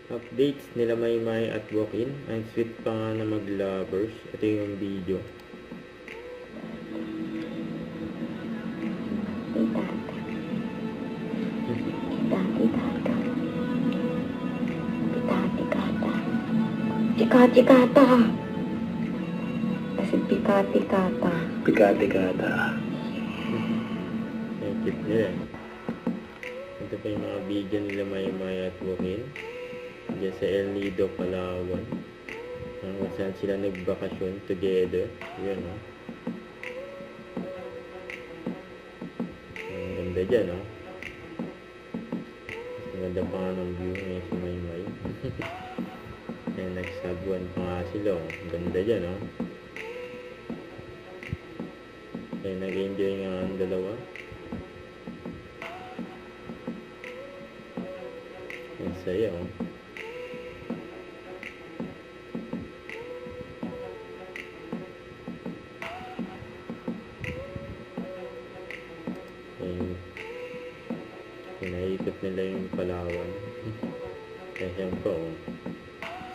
Updates nila Maymay at Joaquin. Ang sweet pa nga na mag-lovers. Ito yung video. Chika-chikata. Kasi pikati-kata. Pikati-kata. Ang cute nila. Ito pa yung mga video nila Maymay at Joaquin. Diyan sa El Nido, Palawan. Kung saan sila nagbakasyon together. Yun, no? Ang ganda dyan, no? Ang ganda pa nga ng view ngayon si Maymay. Kaya nagsabuan pa nga sila, oh. Ang ganda dyan, no? Kaya nag-enjoy nga ang dalawa. Ang saya, oh. Pinaikot nila yung Palawan. Kaya siyang po,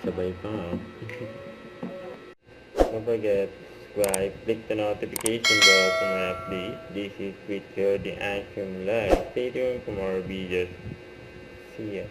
sabay pa nga. Don't forget, subscribe, click the notification bell for my update. This is Richard the Action Live. Stay tuned for more videos. See ya.